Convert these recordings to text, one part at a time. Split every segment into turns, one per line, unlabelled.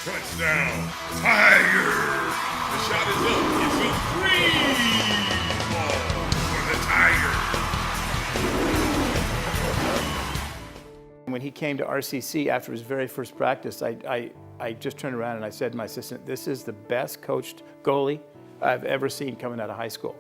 Touchdown, Tiger! The shot is up. It's a 3-ball for the Tigers.
When he came to RCC after his very first practice, I just turned around and I said to my assistant, this is the best coached goalie I've ever seen coming out of high school.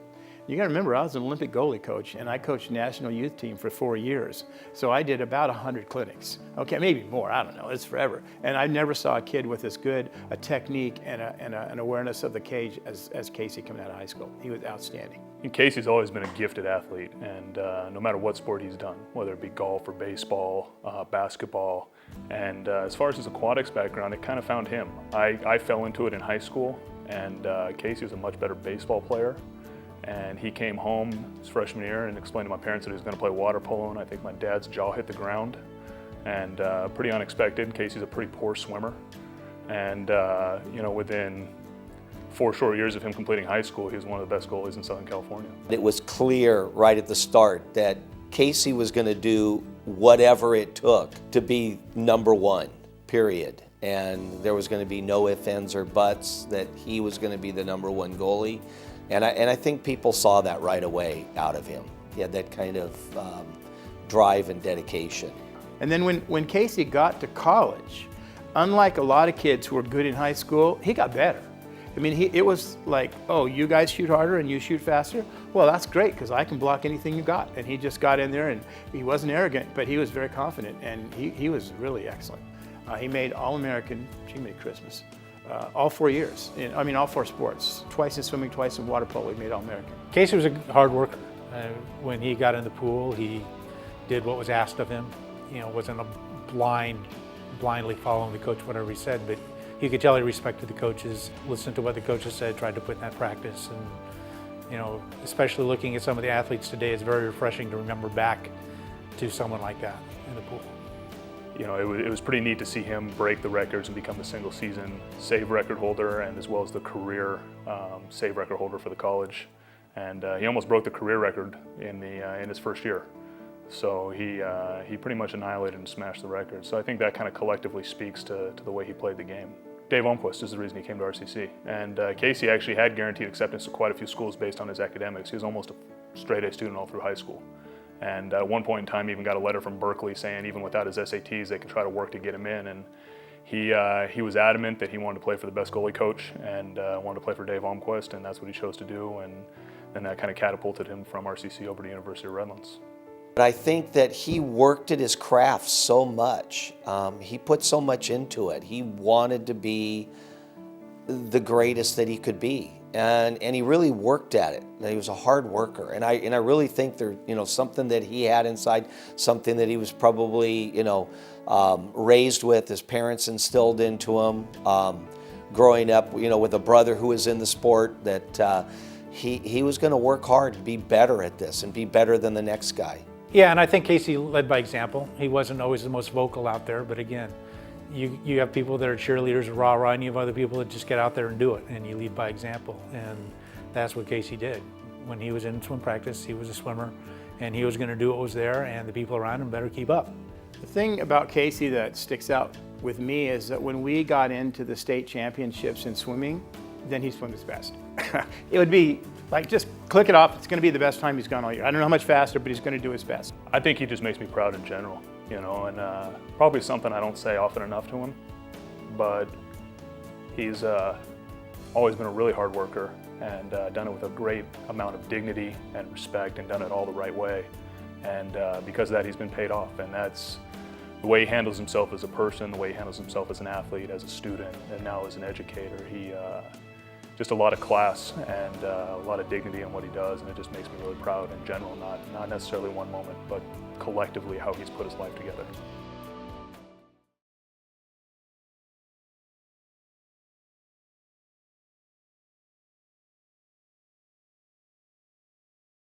You gotta remember, I was an Olympic goalie coach and I coached national youth team for 4 years. So I did about 100 clinics. Okay, maybe more, I don't know, it's forever. And I never saw a kid with as good a technique and an awareness of the cage as Casey coming out of high school. He was outstanding.
And Casey's always been a gifted athlete, and no matter what sport he's done, whether it be golf or baseball, basketball, and as far as his aquatics background, it kind of found him. I fell into it in high school, and Casey was a much better baseball player. And he came home his freshman year and explained to my parents that he was going to play water polo, and I think my dad's jaw hit the ground. And pretty unexpected. Casey's a pretty poor swimmer. And you know, within 4 short years of him completing high school, he was one of the best goalies in Southern California.
It was clear right at the start that Casey was going to do whatever it took to be #1, period. And there was going to be no ifs, ands, or buts that he was going to be the #1 goalie. And I think people saw that right away out of him. He had that kind of drive and dedication.
And then when Casey got to college, unlike a lot of kids who were good in high school, he got better. I mean, it was like, oh, you guys shoot harder and you shoot faster? Well, that's great, because I can block anything you got. And he just got in there, and he wasn't arrogant, but he was very confident, and he was really excellent. He made All-American, she made Christmas, all 4 years. All 4 sports. Twice in swimming, twice in water polo, he made All-American.
Casey was a hard worker. When he got in the pool, he did what was asked of him. You know, wasn't blindly following the coach, whatever he said, but you could tell he respected the coaches, listened to what the coaches said, tried to put in that practice. And, you know, especially looking at some of the athletes today, it's very refreshing to remember back to someone like that in the pool.
You know, it was pretty neat to see him break the records and become the single season save record holder, and as well as the career save record holder for the college. And he almost broke the career record in his first year. So he pretty much annihilated and smashed the record. So I think that kind of collectively speaks to the way he played the game. Dave Almquist is the reason he came to RCC. And Casey actually had guaranteed acceptance to quite a few schools based on his academics. He was almost a straight A student all through high school. And at one point in time, he even got a letter from Berkeley saying even without his SATs, they could try to work to get him in. And he was adamant that he wanted to play for the best goalie coach and wanted to play for Dave Almquist, and that's what he chose to do. And then that kind of catapulted him from RCC over to University of Redlands.
But I think that he worked at his craft so much. He put so much into it. He wanted to be the greatest that he could be. And he really worked at it. He was a hard worker, and I really think there, you know, something that he had inside, something that he was probably, you know, raised with. His parents instilled into him, growing up, you know, with a brother who was in the sport. That he was going to work hard and be better at this and be better than the next guy.
Yeah, and I think Casey led by example. He wasn't always the most vocal out there, but again, you have people that are cheerleaders, rah-rah, and you have other people that just get out there and do it, and you lead by example. And that's what Casey did. When he was in swim practice, he was a swimmer, and he was going to do what was there, and the people around him better keep up.
The thing about Casey that sticks out with me is that when we got into the state championships in swimming, then he swam his best. It would be like, just click it off, it's going to be the best time he's gone all year. I don't know how much faster, but he's going to do his best.
I think he just makes me proud in general, you know, and probably something I don't say often enough to him, but he's always been a really hard worker and done it with a great amount of dignity and respect and done it all the right way. And because of that, he's been paid off, and that's the way he handles himself as a person, the way he handles himself as an athlete, as a student, and now as an educator. He just a lot of class and a lot of dignity in what he does, and it just makes me really proud in general, not necessarily one moment, but collectively how he's put his life together.